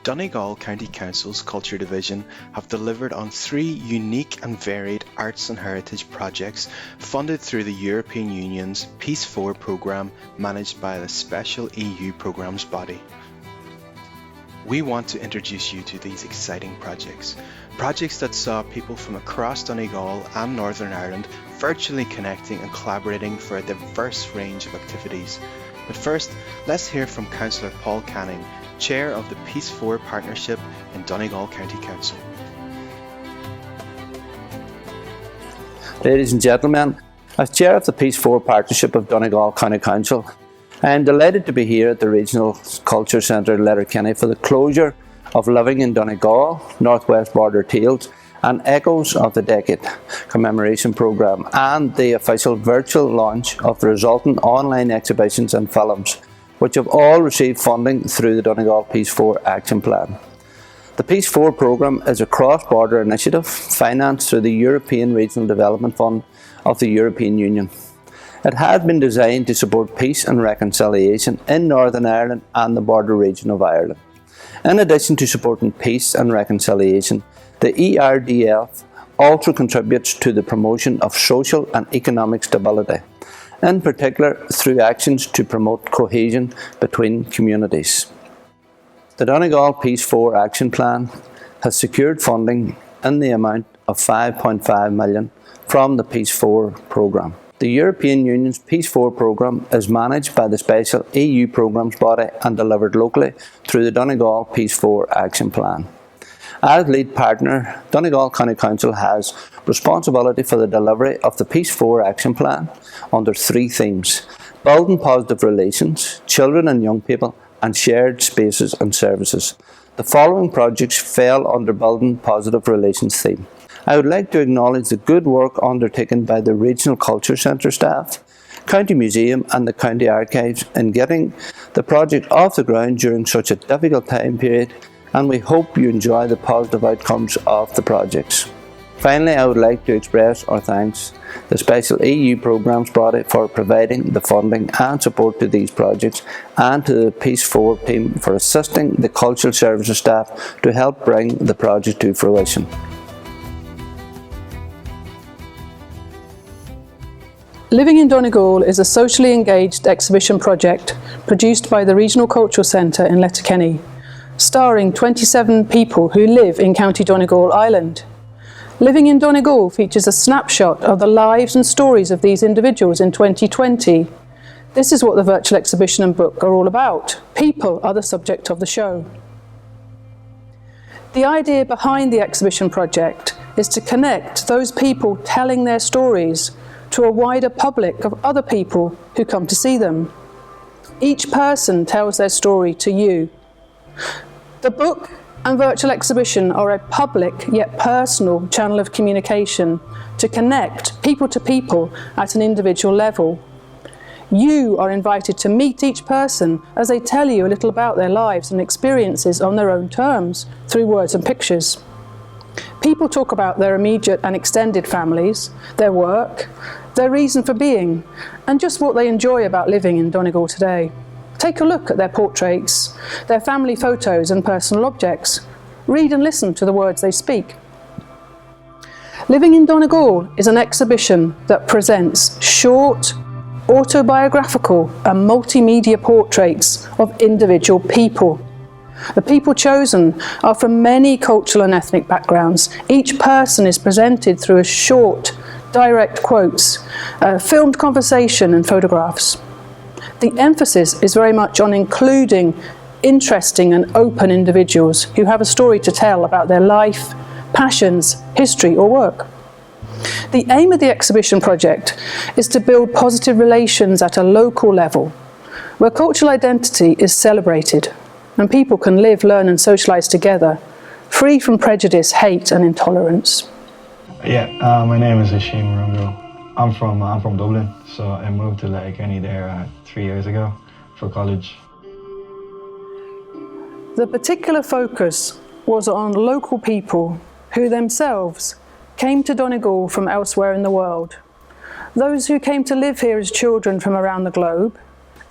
Donegal County Council's Culture Division have delivered on 3 unique and varied arts and heritage projects funded through the European Union's Peace 4 programme managed by the special EU programmes body. We want to introduce you to these exciting projects that saw people from across Donegal and Northern Ireland virtually connecting and collaborating for a diverse range of activities. But first, let's hear from Councillor Paul Canning, Chair of the Peace 4 Partnership in Donegal County Council. Ladies and gentlemen, as Chair of the Peace 4 Partnership of Donegal County Council, I am delighted to be here at the Regional Culture Centre Letterkenny for the closure of Living in Donegal, Northwest Border Tales and Echoes of the Decade commemoration programme and the official virtual launch of the resultant online exhibitions and films, which have all received funding through the Donegal Peace 4 Action Plan. The Peace 4 programme is a cross-border initiative financed through the European Regional Development Fund of the European Union. It had been designed to support peace and reconciliation in Northern Ireland and the border region of Ireland. In addition to supporting peace and reconciliation, the ERDF also contributes to the promotion of social and economic stability, in particular through actions to promote cohesion between communities. The Donegal Peace 4 Action Plan has secured funding in the amount of 5.5 million from the Peace 4 programme. The European Union's Peace 4 programme is managed by the special EU programmes body and delivered locally through the Donegal Peace 4 Action Plan. As lead partner, Donegal County Council has responsibility for the delivery of the Peace 4 Action Plan under 3 themes: building positive relations, children and young people, and shared spaces and services. The following projects fell under building positive relations theme. I would like to acknowledge the good work undertaken by the Regional Culture Centre staff, County Museum and the County Archives in getting the project off the ground during such a difficult time period, and we hope you enjoy the positive outcomes of the projects. Finally, I would like to express our thanks to the special EU programmes body for providing the funding and support to these projects, and to the Peace 4 team for assisting the cultural services staff to help bring the project to fruition. Living in Donegal is a socially engaged exhibition project produced by the Regional Cultural Centre in Letterkenny, starring 27 people who live in County Donegal, Ireland. Living in Donegal features a snapshot of the lives and stories of these individuals in 2020. This is what the virtual exhibition and book are all about. People are the subject of the show. The idea behind the exhibition project is to connect those people telling their stories to a wider public of other people who come to see them. Each person tells their story to you. The book and virtual exhibition are a public yet personal channel of communication to connect people to people at an individual level. You are invited to meet each person as they tell you a little about their lives and experiences on their own terms through words and pictures. People talk about their immediate and extended families, their work, their reason for being, and just what they enjoy about living in Donegal today. Take a look at their portraits, their family photos and personal objects. Read and listen to the words they speak. Living in Donegal is an exhibition that presents short, autobiographical and multimedia portraits of individual people. The people chosen are from many cultural and ethnic backgrounds. Each person is presented through a short, direct quotes, filmed conversation and photographs. The emphasis is very much on including interesting and open individuals who have a story to tell about their life, passions, history or work. The aim of the exhibition project is to build positive relations at a local level, where cultural identity is celebrated and people can live, learn and socialise together, free from prejudice, hate and intolerance. My name is Hashim Rungo. I'm from Dublin, so I moved to Letterkenny there 3 years ago for college. The particular focus was on local people who themselves came to Donegal from elsewhere in the world. those who came to live here as children from around the globe,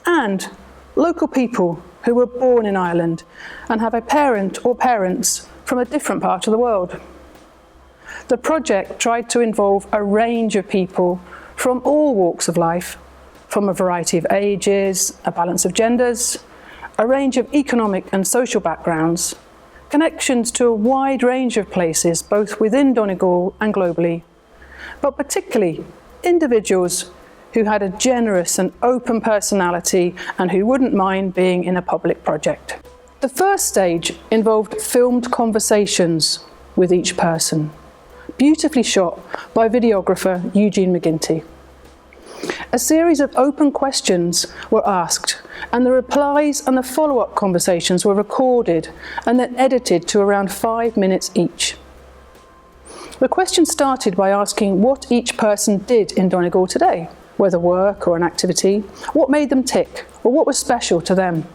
and local people who were born in Ireland and have a parent or parents from a different part of the world. The project tried to involve a range of people from all walks of life, from a variety of ages, a balance of genders, a range of economic and social backgrounds, connections to a wide range of places both within Donegal and globally, but particularly individuals who had a generous and open personality and who wouldn't mind being in a public project. The first stage involved filmed conversations with each person, beautifully shot by videographer Eugene McGinty. A series of open questions were asked, and the replies and the follow-up conversations were recorded and then edited to around 5 minutes each. The question started by asking what each person did in Donegal today, whether work or an activity, what made them tick, or what was special to them.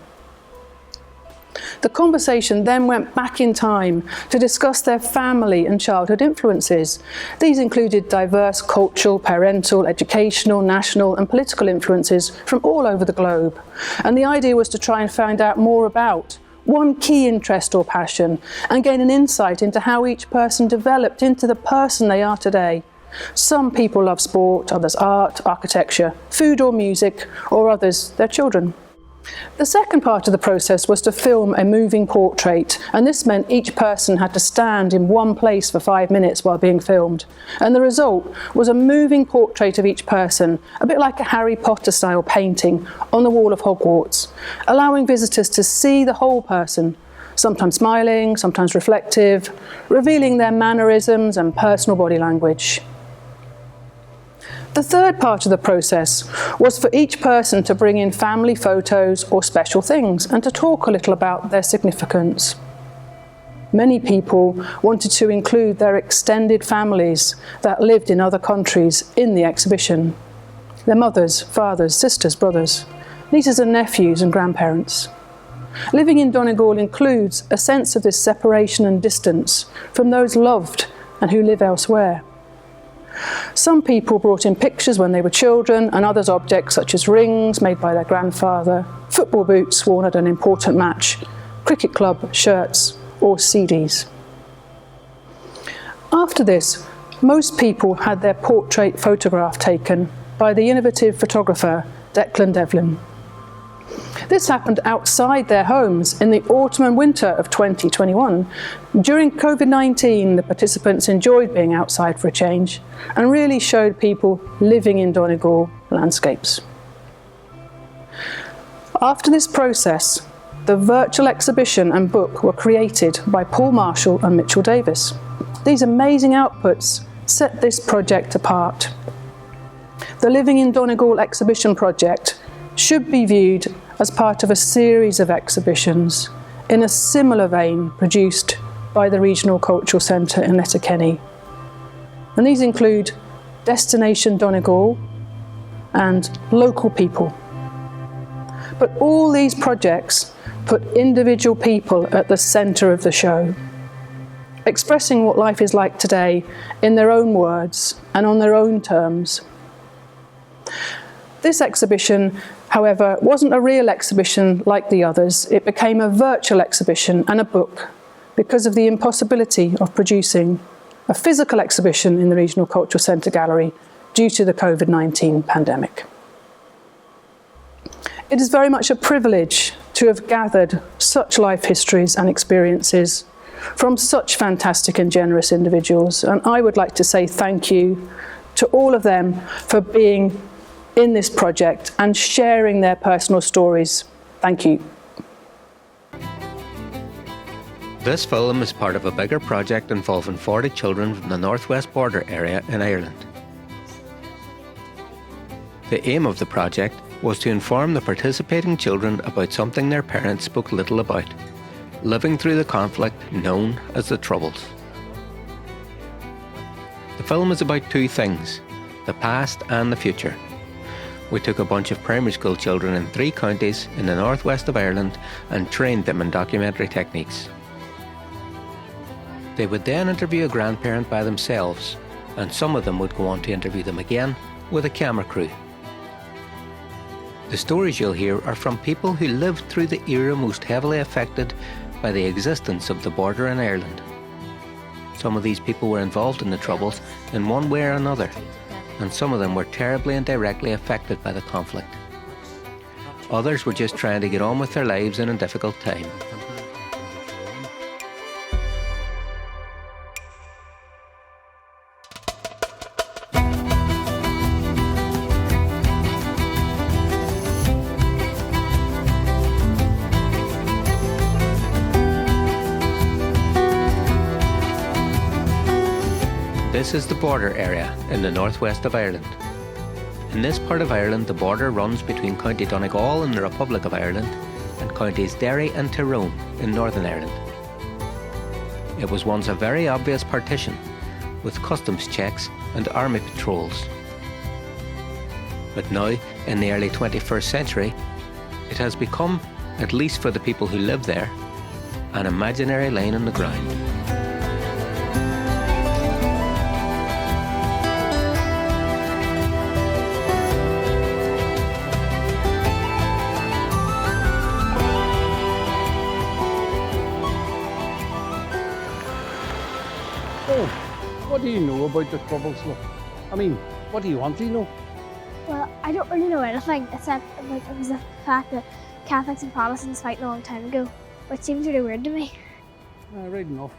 The conversation then went back in time to discuss their family and childhood influences. These included diverse cultural, parental, educational, national and political influences from all over the globe. And the idea was to try and find out more about one key interest or passion and gain an insight into how each person developed into the person they are today. Some people love sport, others art, architecture, food or music, or others their children. The second part of the process was to film a moving portrait, and this meant each person had to stand in one place for 5 minutes while being filmed. And the result was a moving portrait of each person, a bit like a Harry Potter style painting on the wall of Hogwarts, allowing visitors to see the whole person, sometimes smiling, sometimes reflective, revealing their mannerisms and personal body language. The third part of the process was for each person to bring in family photos or special things and to talk a little about their significance. Many people wanted to include their extended families that lived in other countries in the exhibition. Their mothers, fathers, sisters, brothers, nieces and nephews and grandparents. Living in Donegal includes a sense of this separation and distance from those loved and who live elsewhere. Some people brought in pictures when they were children and others objects such as rings made by their grandfather, football boots worn at an important match, cricket club shirts or CDs. After this, most people had their portrait photograph taken by the innovative photographer Declan Devlin. This happened outside their homes in the autumn and winter of 2021. During COVID-19, the participants enjoyed being outside for a change and really showed people living in Donegal landscapes. After this process, the virtual exhibition and book were created by Paul Marshall and Mitchell Davis. These amazing outputs set this project apart. The Living in Donegal exhibition project should be viewed as part of a series of exhibitions in a similar vein produced by the Regional Cultural Centre in Letterkenny. And these include Destination Donegal and Local People. But all these projects put individual people at the centre of the show, expressing what life is like today in their own words and on their own terms. This exhibition, however, wasn't a real exhibition like the others. It became a virtual exhibition and a book because of the impossibility of producing a physical exhibition in the Regional Cultural Centre Gallery due to the COVID-19 pandemic. It is very much a privilege to have gathered such life histories and experiences from such fantastic and generous individuals, and I would like to say thank you to all of them for being in this project and sharing their personal stories. Thank you. This film is part of a bigger project involving 40 children from the northwest border area in Ireland. The aim of the project was to inform the participating children about something their parents spoke little about, living through the conflict known as the Troubles. The film is about two things, the past and the future. We took a bunch of primary school children in 3 counties in the northwest of Ireland and trained them in documentary techniques. They would then interview a grandparent by themselves, and some of them would go on to interview them again with a camera crew. The stories you'll hear are from people who lived through the era most heavily affected by the existence of the border in Ireland. Some of these people were involved in the Troubles in one way or another, and some of them were terribly and directly affected by the conflict. Others were just trying to get on with their lives in a difficult time. This is the border area in the northwest of Ireland. In this part of Ireland, the border runs between County Donegal in the Republic of Ireland and counties Derry and Tyrone in Northern Ireland. It was once a very obvious partition, with customs checks and army patrols. But now, in the early 21st century, it has become, at least for the people who live there, an imaginary line in the ground. What do you know about the Troubles, look? I mean, what do you want to know? Well, I don't really know anything except like it was the fact that Catholics and Protestants fighting a long time ago, which seems really weird to me. Right enough.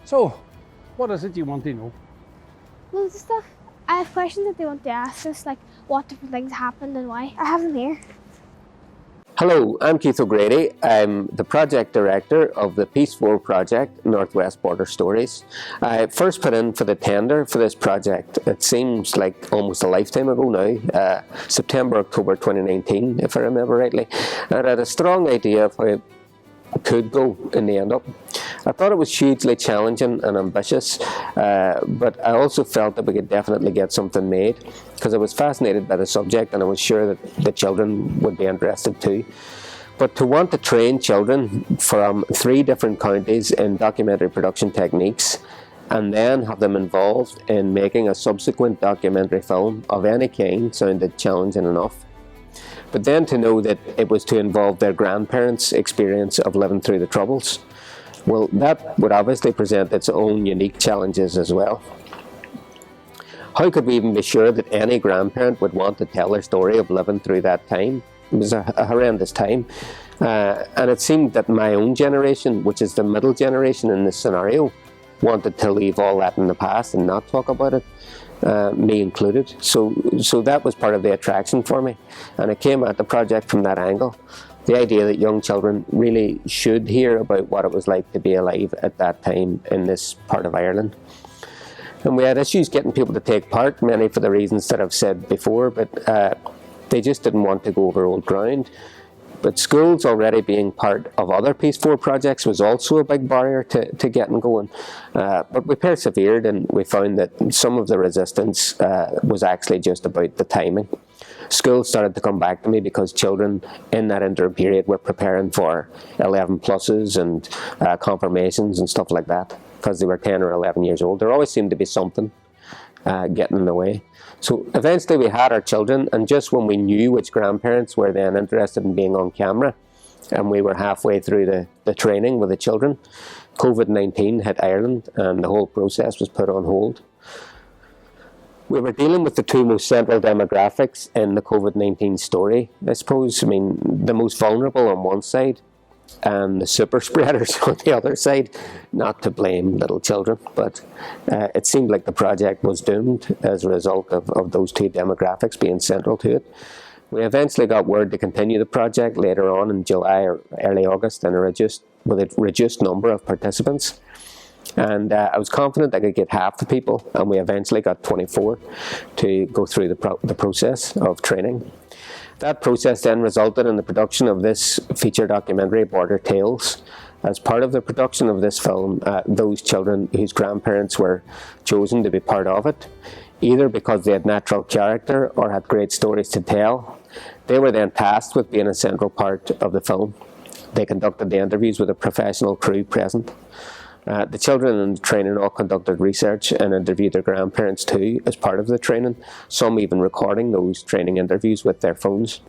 So, what is it you want to know? Loads of stuff. I have questions that they want to ask us, like what different things happened and why. I have them here. Hello, I'm Keith O'Grady. I'm the project director of the Peace 4 project, Northwest Border Stories. I first put in for the tender for this project. It seems like almost a lifetime ago now, September, October 2019, if I remember rightly. And I had a strong idea of how it could go in the end up. I thought it was hugely challenging and ambitious, but I also felt that we could definitely get something made because I was fascinated by the subject and I was sure that the children would be interested too. But to want to train children from 3 different counties in documentary production techniques and then have them involved in making a subsequent documentary film of any kind sounded challenging enough. But then to know that it was to involve their grandparents' experience of living through the Troubles, well, that would obviously present its own unique challenges as well. How could we even be sure that any grandparent would want to tell their story of living through that time? It was a horrendous time. And it seemed that my own generation, which is the middle generation in this scenario, wanted to leave all that in the past and not talk about it, me included. So that was part of the attraction for me. And I came at the project from that angle. The idea that young children really should hear about what it was like to be alive at that time in this part of Ireland. And we had issues getting people to take part, many for the reasons that I've said before, but they just didn't want to go over old ground. But schools already being part of other Peace 4 projects was also a big barrier to getting going. But we persevered and we found that some of the resistance was actually just about the timing. Schools started to come back to me because children in that interim period were preparing for 11 pluses and confirmations and stuff like that because they were 10 or 11 years old. There always seemed to be something getting in the way. So eventually we had our children, and just when we knew which grandparents were then interested in being on camera, and we were halfway through the training with the children, COVID-19 hit Ireland and the whole process was put on hold. We were dealing with the 2 most central demographics in the COVID-19 story, I suppose. I mean, the most vulnerable on one side and the super spreaders on the other side. Not to blame little children, but it seemed like the project was doomed as a result of those 2 demographics being central to it. We eventually got word to continue the project later on in July or early August with a reduced number of participants. And I was confident I could get half the people, and we eventually got 24 to go through the process of training. That process then resulted in the production of this feature documentary, Border Tales. As part of the production of this film, those children whose grandparents were chosen to be part of it, either because they had natural character or had great stories to tell, they were then tasked with being a central part of the film. They conducted the interviews with a professional crew present. The children in the training all conducted research and interviewed their grandparents too as part of the training, some even recording those training interviews with their phones.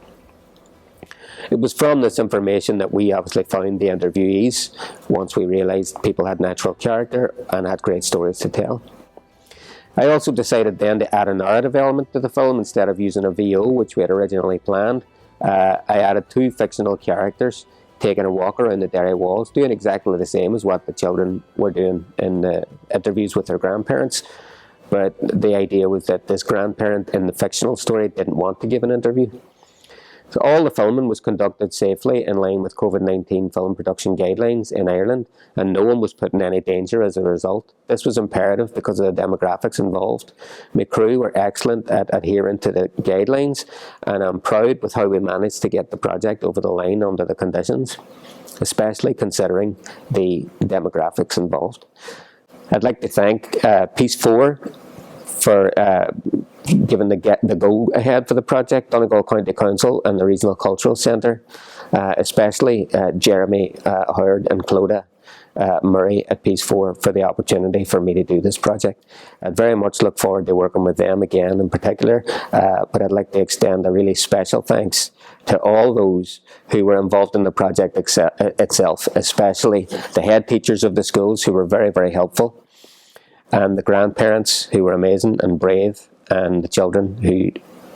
It was from this information that we obviously found the interviewees once we realised people had natural character and had great stories to tell. I also decided then to add a narrative element to the film instead of using a VO, which we had originally planned. I added 2 fictional characters taking a walk around the dairy walls, doing exactly the same as what the children were doing in the interviews with their grandparents. But the idea was that this grandparent in the fictional story didn't want to give an interview. So all the filming was conducted safely in line with COVID-19 film production guidelines in Ireland, and no one was put in any danger as a result. This was imperative because of the demographics involved. My crew were excellent at adhering to the guidelines, and I'm proud with how we managed to get the project over the line under the conditions, especially considering the demographics involved. I'd like to thank Peace 4 for given the go-ahead for the project, Donegal County Council and the Regional Cultural Centre, especially Jeremy Howard and Clodagh Murray at Peace 4 for the opportunity for me to do this project. I'd very much look forward to working with them again in particular, but I'd like to extend a really special thanks to all those who were involved in the project itself, especially the head teachers of the schools who were very, very helpful, and the grandparents who were amazing and brave, and the children who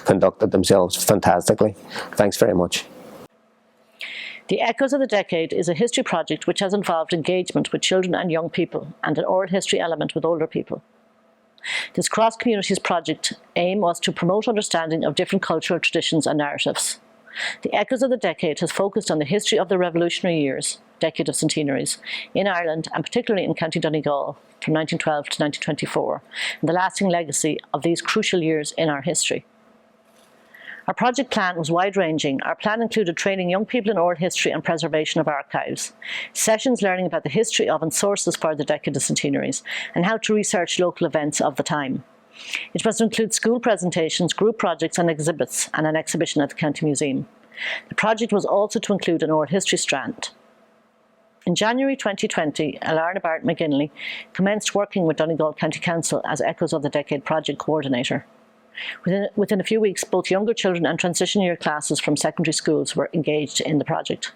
conducted themselves fantastically. Thanks very much. The Echoes of the Decade is a history project which has involved engagement with children and young people and an oral history element with older people. This cross-communities project aim was to promote understanding of different cultural traditions and narratives. The Echoes of the Decade has focused on the history of the revolutionary years, decade of centenaries, in Ireland and particularly in County Donegal from 1912 to 1924, and the lasting legacy of these crucial years in our history. Our project plan was wide-ranging. Our plan included training young people in oral history and preservation of archives, sessions learning about the history of and sources for the decade of centenaries, and how to research local events of the time. It was to include school presentations, group projects and exhibits, and an exhibition at the County Museum. The project was also to include an oral history strand. In January 2020, Alarna Barrett McGinley commenced working with Donegal County Council as Echoes of the Decade project coordinator. Within a few weeks, both younger children and transition year classes from secondary schools were engaged in the project.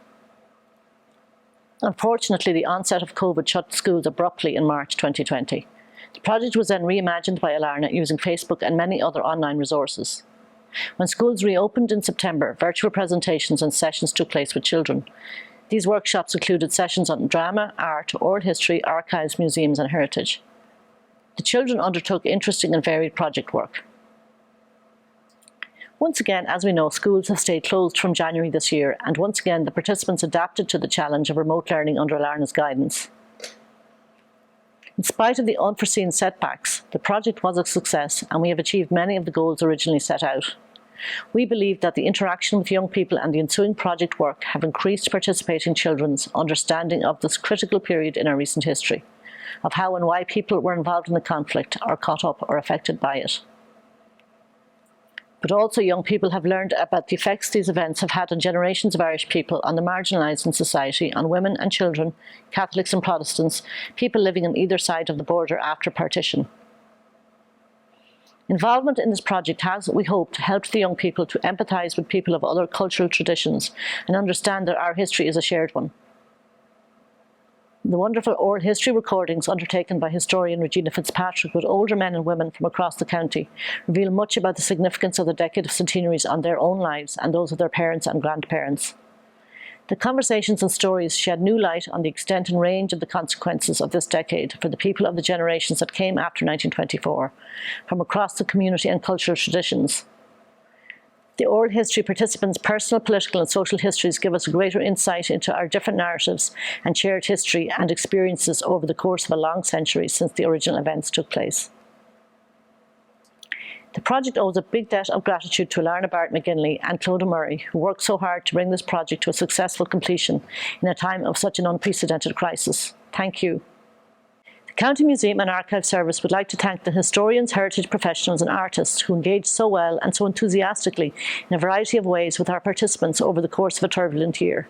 Unfortunately, the onset of COVID shut schools abruptly in March 2020. The project was then reimagined by Alarna using Facebook and many other online resources. When schools reopened in September, virtual presentations and sessions took place with children. These workshops included sessions on drama, art, oral history, archives, museums and heritage. The children undertook interesting and varied project work. Once again, as we know, schools have stayed closed from January this year, and once again the participants adapted to the challenge of remote learning under Alarna's guidance. In spite of the unforeseen setbacks, the project was a success and we have achieved many of the goals originally set out. We believe that the interaction with young people and the ensuing project work have increased participating children's understanding of this critical period in our recent history, of how and why people were involved in the conflict or caught up or affected by it. But also young people have learned about the effects these events have had on generations of Irish people, on the marginalised in society, on women and children, Catholics and Protestants, people living on either side of the border after partition. Involvement in this project has, we hope, helped the young people to empathise with people of other cultural traditions and understand that our history is a shared one. The wonderful oral history recordings undertaken by historian Regina Fitzpatrick with older men and women from across the county reveal much about the significance of the decade of centenaries on their own lives and those of their parents and grandparents. The conversations and stories shed new light on the extent and range of the consequences of this decade for the people of the generations that came after 1924, from across the community and cultural traditions. The oral history participants' personal, political and social histories give us a greater insight into our different narratives and shared history and experiences over the course of a long century since the original events took place. The project owes a big debt of gratitude to Alarna Barrett McGinley and Clodagh Murray, who worked so hard to bring this project to a successful completion in a time of such an unprecedented crisis. Thank you. The County Museum and Archive Service would like to thank the historians, heritage professionals and artists who engaged so well and so enthusiastically in a variety of ways with our participants over the course of a turbulent year.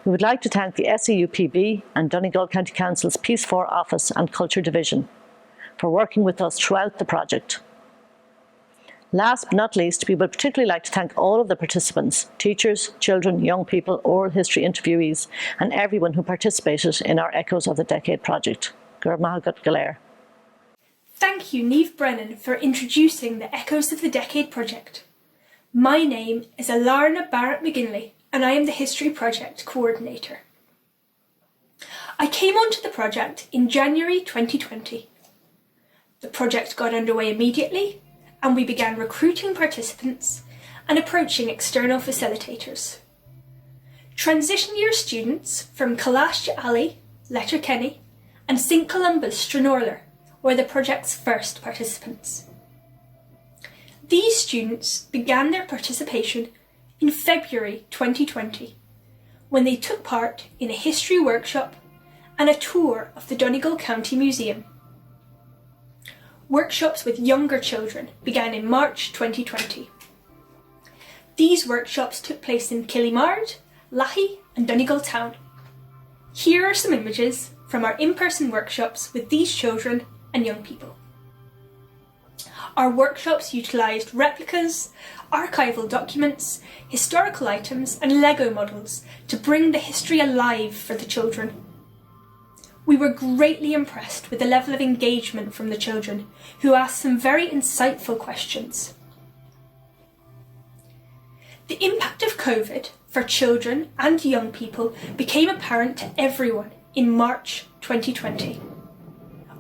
We would like to thank the SEUPB and Donegal County Council's Peace 4 Office and Culture Division for working with us throughout the project. Last but not least, we would particularly like to thank all of the participants, teachers, children, young people, oral history interviewees, and everyone who participated in our Echoes of the Decade project. Cllr. Thank you, Niamh Brennan, for introducing the Echoes of the Decade project. My name is Alarna Barrett-McGinley, and I am the History Project Coordinator. I came onto the project in January 2020. The project got underway immediately, and we began recruiting participants and approaching external facilitators. Transition year students from Cllr, Letterkenny, and St Columba's, Stranorlar were the project's first participants. These students began their participation in February 2020, when they took part in a history workshop and a tour of the Donegal County Museum. Workshops with younger children began in March 2020. These workshops took place in Killimard, Lahey and Donegal Town. Here are some images from our in-person workshops with these children and young people. Our workshops utilised replicas, archival documents, historical items and Lego models to bring the history alive for the children. We were greatly impressed with the level of engagement from the children, who asked some very insightful questions. The impact of COVID for children and young people became apparent to everyone in March 2020.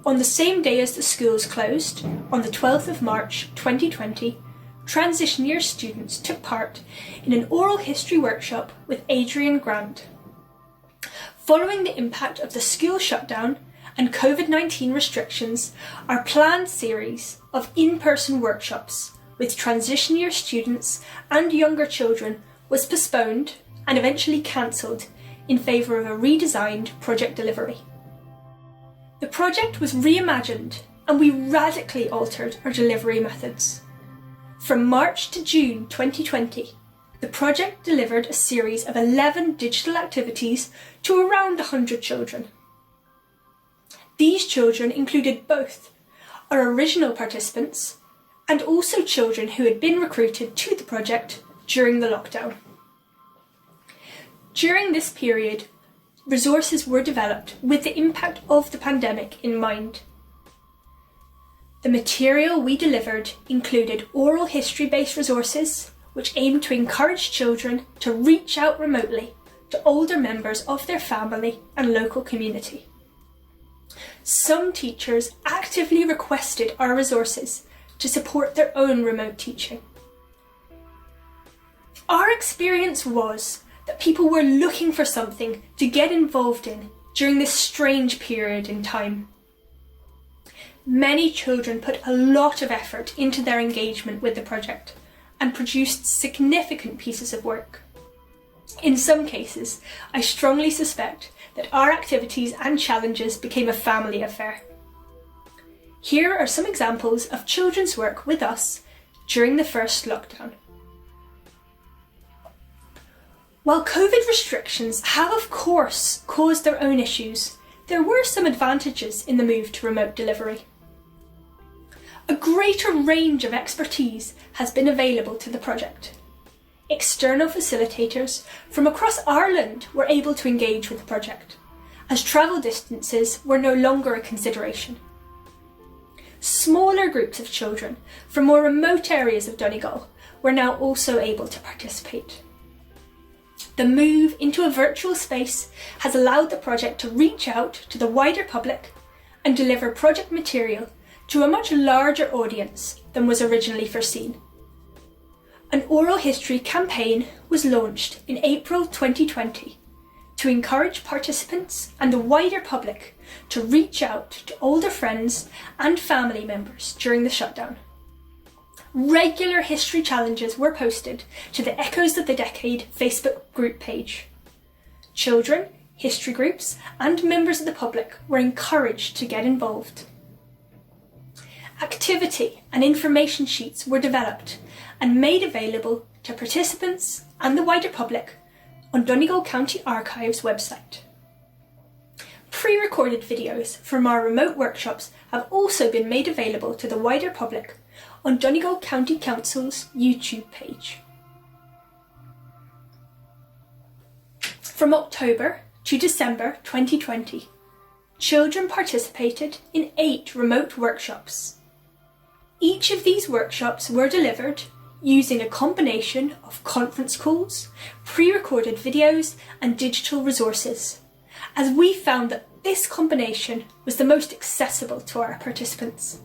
On the same day as the schools closed, on the 12th of March 2020, transition year students took part in an oral history workshop with Adrian Grand. Following the impact of the school shutdown and COVID-19 restrictions, our planned series of in-person workshops with transition year students and younger children was postponed and eventually cancelled in favour of a redesigned project delivery. The project was reimagined and we radically altered our delivery methods. From March to June 2020, the project delivered a series of 11 digital activities to around 100 children. These children included both our original participants and also children who had been recruited to the project during the lockdown. During this period, resources were developed with the impact of the pandemic in mind. The material we delivered included oral history-based resources which aimed to encourage children to reach out remotely to older members of their family and local community. Some teachers actively requested our resources to support their own remote teaching. Our experience was that people were looking for something to get involved in during this strange period in time. Many children put a lot of effort into their engagement with the project and produced significant pieces of work. In some cases, I strongly suspect that our activities and challenges became a family affair. Here are some examples of children's work with us during the first lockdown. While COVID restrictions have of course caused their own issues, there were some advantages in the move to remote delivery. A greater range of expertise has been available to the project. External facilitators from across Ireland were able to engage with the project, as travel distances were no longer a consideration. Smaller groups of children from more remote areas of Donegal were now also able to participate. The move into a virtual space has allowed the project to reach out to the wider public and deliver project material to a much larger audience than was originally foreseen. An oral history campaign was launched in April 2020 to encourage participants and the wider public to reach out to older friends and family members during the shutdown. Regular history challenges were posted to the Echoes of the Decade Facebook group page. Children, history groups and members of the public were encouraged to get involved. Activity and information sheets were developed and made available to participants and the wider public on Donegal County Archives website. Pre-recorded videos from our remote workshops have also been made available to the wider public on Donegal County Council's YouTube page. From October to December 2020, children participated in 8 remote workshops. Each of these workshops were delivered using a combination of conference calls, pre-recorded videos and digital resources, as we found that this combination was the most accessible to our participants.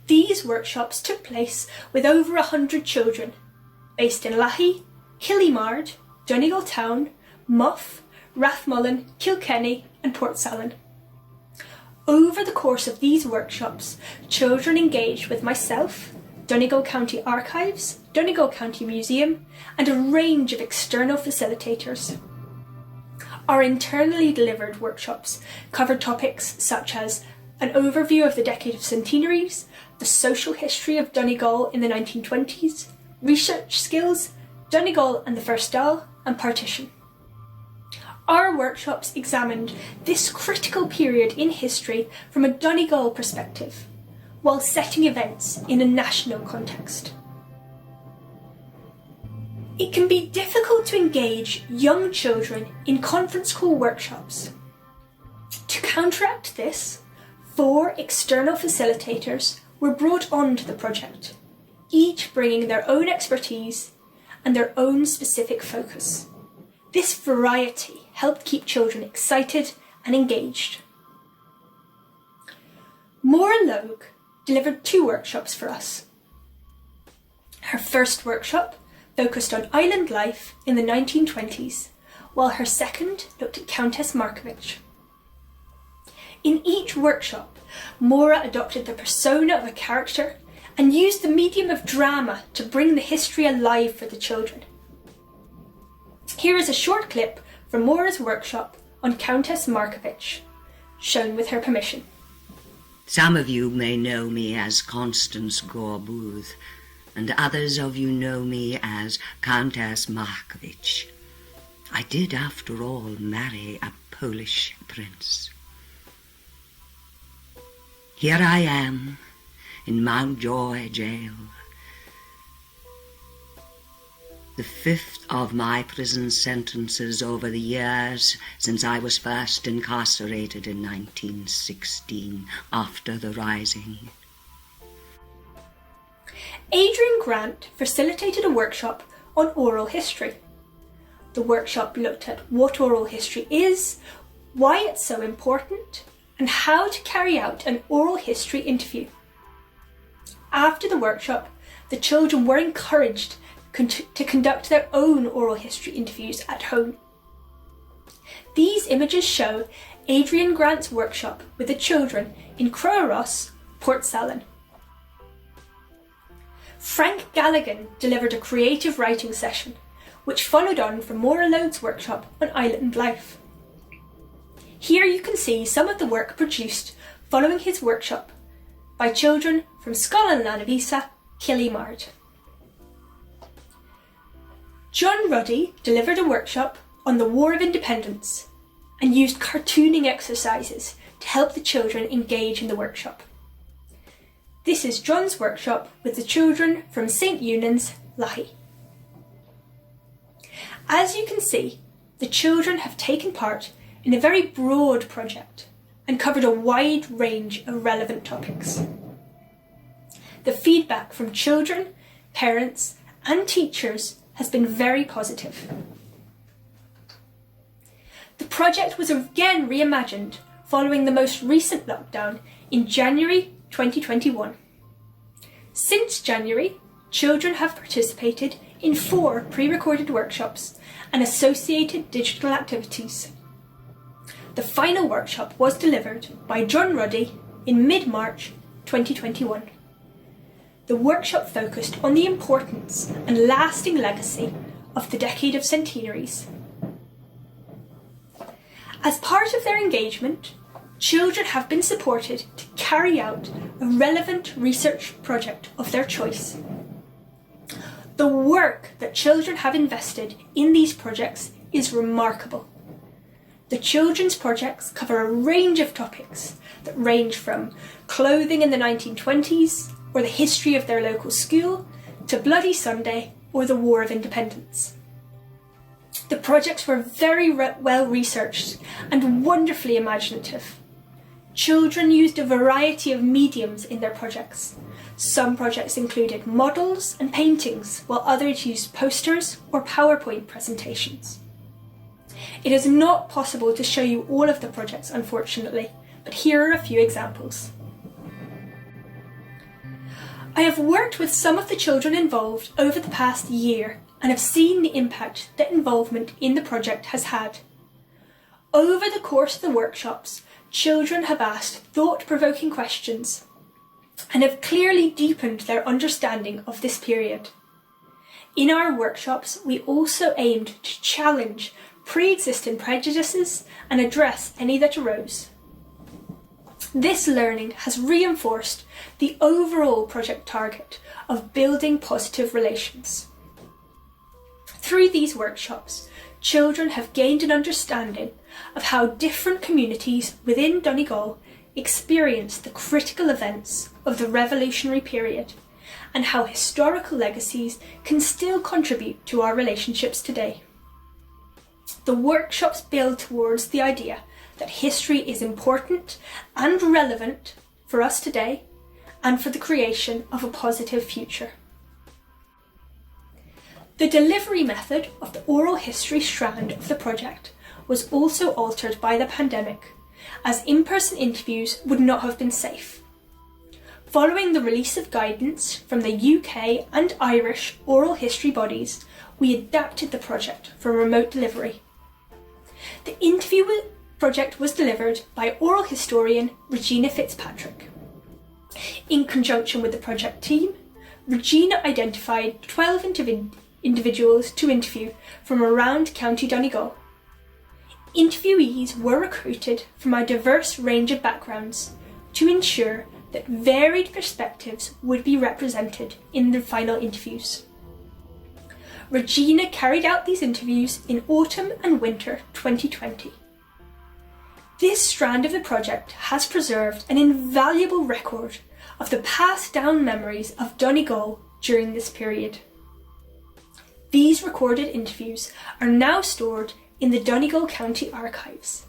These workshops took place with over 100 children, based in Lahey, Killimard, Donegal Town, Muff, Rathmullen, Kilkenny and Portsalon. Over the course of these workshops, children engaged with myself, Donegal County Archives, Donegal County Museum and a range of external facilitators. Our internally delivered workshops covered topics such as an overview of the decade of centenaries, the social history of Donegal in the 1920s, research skills, Donegal and the First Dáil, and partition. Our workshops examined this critical period in history from a Donegal perspective, while setting events in a national context. It can be difficult to engage young children in conference call workshops. To counteract this, 4 external facilitators were brought on to the project, each bringing their own expertise and their own specific focus. This variety helped keep children excited and engaged. Maura Logue delivered 2 workshops for us. Her first workshop focused on island life in the 1920s, while her second looked at Countess Markievicz. In each workshop, Maura adopted the persona of a character and used the medium of drama to bring the history alive for the children. Here is a short clip from Maura's workshop on Countess Markievicz, shown with her permission. Some of you may know me as Constance Gorbooth, and others of you know me as Countess Markievicz. I did, after all, marry a Polish prince. Here I am, in Mountjoy jail, the 5th of my prison sentences over the years since I was first incarcerated in 1916 after the Rising. Adrian Grant facilitated a workshop on oral history. The workshop looked at what oral history is, why it's so important, and how to carry out an oral history interview. After the workshop, the children were encouraged to conduct their own oral history interviews at home. These images show Adrian Grant's workshop with the children in Croagh-Ross, Portsalon. Frank Galligan delivered a creative writing session, which followed on from Maura Logue's workshop on island life. Here you can see some of the work produced following his workshop by children from Scoil na Navisa, Killimard. John Ruddy delivered a workshop on the War of Independence and used cartooning exercises to help the children engage in the workshop. This is John's workshop with the children from St Eunan's, Lahey. As you can see, the children have taken part in a very broad project and covered a wide range of relevant topics. The feedback from children, parents and teachers has been very positive. The project was again reimagined following the most recent lockdown in January 2021. Since January, children have participated in 4 pre-recorded workshops and associated digital activities. The final workshop was delivered by John Ruddy in mid-March 2021. The workshop focused on the importance and lasting legacy of the decade of centenaries. As part of their engagement, children have been supported to carry out a relevant research project of their choice. The work work that children have invested in these projects is remarkable. The children's projects cover a range of topics that range from clothing in the 1920s, or the history of their local school, to Bloody Sunday or the War of Independence. The projects were very well researched and wonderfully imaginative. Children used a variety of mediums in their projects. Some projects included models and paintings, while others used posters or PowerPoint presentations. It is not possible to show you all of the projects, unfortunately, but here are a few examples. I have worked with some of the children involved over the past year and have seen the impact that involvement in the project has had. Over the course of the workshops, children have asked thought-provoking questions and have clearly deepened their understanding of this period. In our workshops, we also aimed to challenge pre-existing prejudices and address any that arose. This learning has reinforced the overall project target of building positive relations. Through these workshops, children have gained an understanding of how different communities within Donegal experienced the critical events of the revolutionary period and how historical legacies can still contribute to our relationships today. The workshops build towards the idea that history is important and relevant for us today and for the creation of a positive future. The delivery method of the oral history strand of the project was also altered by the pandemic, as in-person interviews would not have been safe. Following the release of guidance from the UK and Irish oral history bodies, we adapted the project for remote delivery. The interview project was delivered by oral historian Regina Fitzpatrick. In conjunction with the project team, Regina identified 12 individuals to interview from around County Donegal. Interviewees were recruited from a diverse range of backgrounds to ensure that varied perspectives would be represented in the final interviews. Regina carried out these interviews in autumn and winter 2020. This strand of the project has preserved an invaluable record of the passed down memories of Donegal during this period. These recorded interviews are now stored in the Donegal County Archives.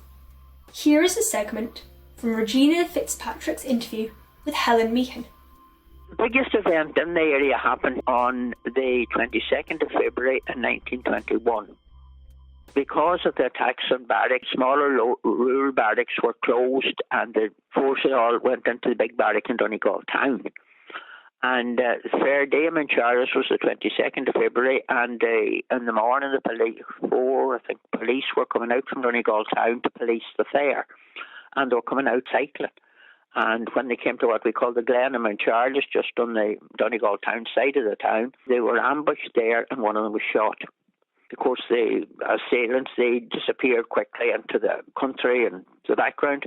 Here is a segment from Regina Fitzpatrick's interview with Helen Meehan. The biggest event in the area happened on the 22nd of February in 1921. Because of the attacks on barracks, smaller rural barracks were closed and the forces all went into the big barrack in Donegal town. And the fair day in Charles was the 22nd of February, and in the morning the police were coming out from Donegal town to police the fair, and they were coming out cycling. And when they came to what we call the Glen in Charles, just on the Donegal town side of the town, they were ambushed there and one of them was shot. Of course, the assailants, they disappeared quickly into the country and the background.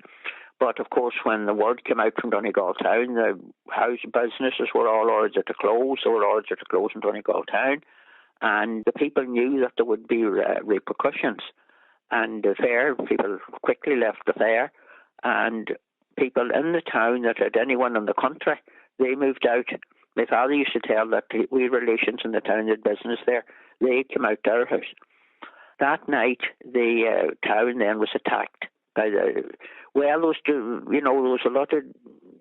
But of course, when the word came out from Donegal town, the house businesses were all ordered to close. They were ordered to close in Donegal town. And the people knew that there would be repercussions. And the fair, people quickly left the fair. And people in the town that had anyone in the country, they moved out. My father used to tell that we relations in the town did business there. They came out to our house. That night, the town then was attacked by there was a lot of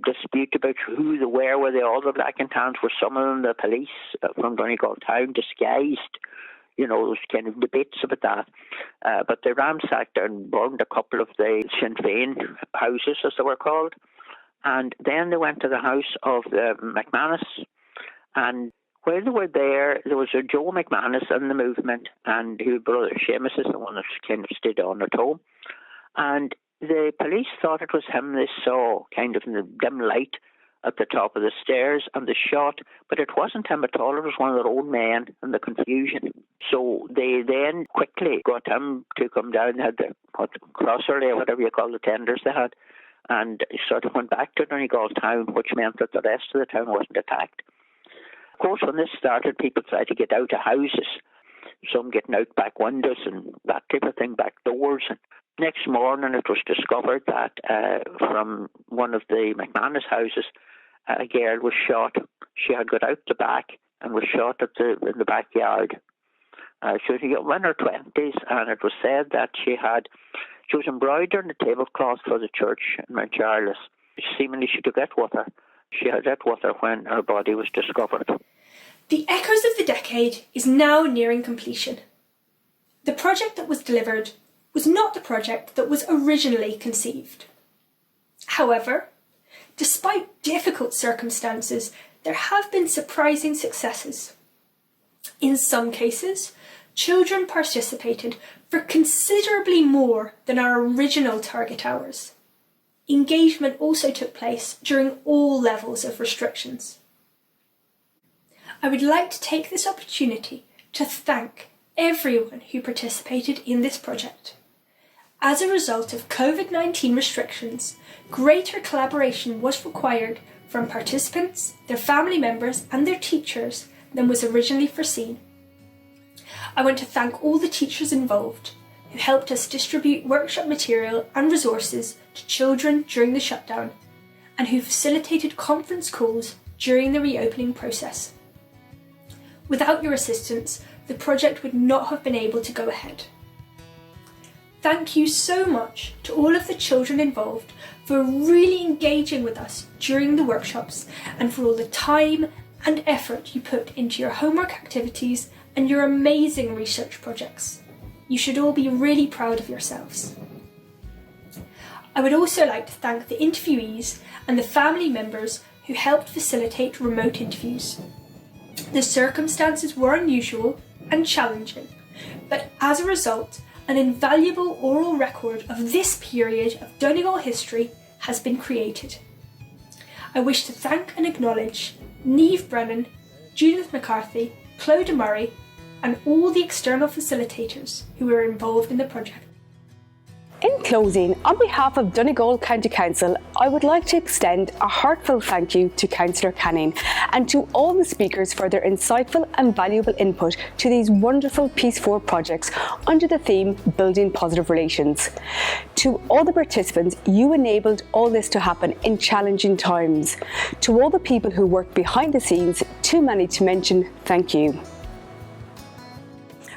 dispute about who they were they all the black and tans? Were some of them the police from Donegal town disguised? There was kind of debates about that. But they ransacked and burned a couple of the Sinn Féin houses, as they were called. And then they went to the house of the McManus. And while they were there was a Joe McManus in the movement, and his brother Seamus is the one that kind of stayed on at home. And the police thought it was him they saw, kind of in the dim light at the top of the stairs, and they shot, but it wasn't him at all. It was one of their own men in the confusion. So they then quickly got him to come down. They had the crosser or whatever you call the tenders they had, and sort of went back to Donegal town, which meant that the rest of the town wasn't attacked. Of course, when this started, people tried to get out of houses, some getting out back windows and that type of thing, back doors. And next morning, it was discovered that from one of the McManus houses, a girl was shot. She had got out the back and was shot in the backyard. She was in her 20s, and it was said that she was embroidering a tablecloth for the church in Mount Charles. Seemingly she took it with her. She had it with her when her body was discovered. The Echoes of the Decade is now nearing completion. The project that was delivered was not the project that was originally conceived. However, despite difficult circumstances, there have been surprising successes. In some cases, children participated for considerably more than our original target hours. Engagement also took place during all levels of restrictions. I would like to take this opportunity to thank everyone who participated in this project. As a result of COVID-19 restrictions, greater collaboration was required from participants, their family members and their teachers than was originally foreseen. I want to thank all the teachers involved who helped us distribute workshop material and resources to children during the shutdown and who facilitated conference calls during the reopening process. Without your assistance, the project would not have been able to go ahead. Thank you so much to all of the children involved for really engaging with us during the workshops and for all the time and effort you put into your homework activities and your amazing research projects. You should all be really proud of yourselves. I would also like to thank the interviewees and the family members who helped facilitate remote interviews. The circumstances were unusual and challenging, but as a result, an invaluable oral record of this period of Donegal history has been created. I wish to thank and acknowledge Niamh Brennan, Judith McCarthy, Clodagh Murray, and all the external facilitators who were involved in the project. In closing, on behalf of Donegal County Council, I would like to extend a heartfelt thank you to Councillor Canning and to all the speakers for their insightful and valuable input to these wonderful Peace 4 projects under the theme Building Positive Relations. To all the participants, you enabled all this to happen in challenging times. To all the people who worked behind the scenes, too many to mention, thank you.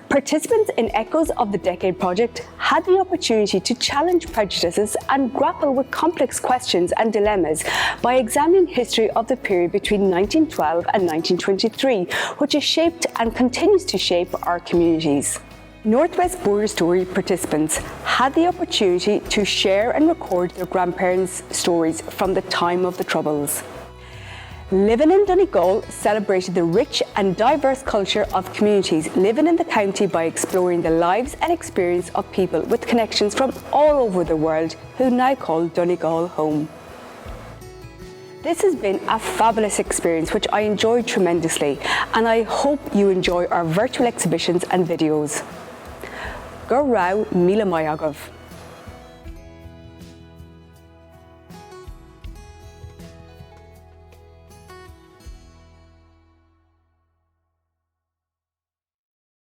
Participants in Echoes of the Decade project had the opportunity to challenge prejudices and grapple with complex questions and dilemmas by examining history of the period between 1912 and 1923, which has shaped and continues to shape our communities. Northwest Border Story participants had the opportunity to share and record their grandparents' stories from the time of the Troubles. Living in Donegal celebrated the rich and diverse culture of communities living in the county by exploring the lives and experience of people with connections from all over the world who now call Donegal home. This has been a fabulous experience which I enjoyed tremendously, and I hope you enjoy our virtual exhibitions and videos. Go rau mila mai agaibh.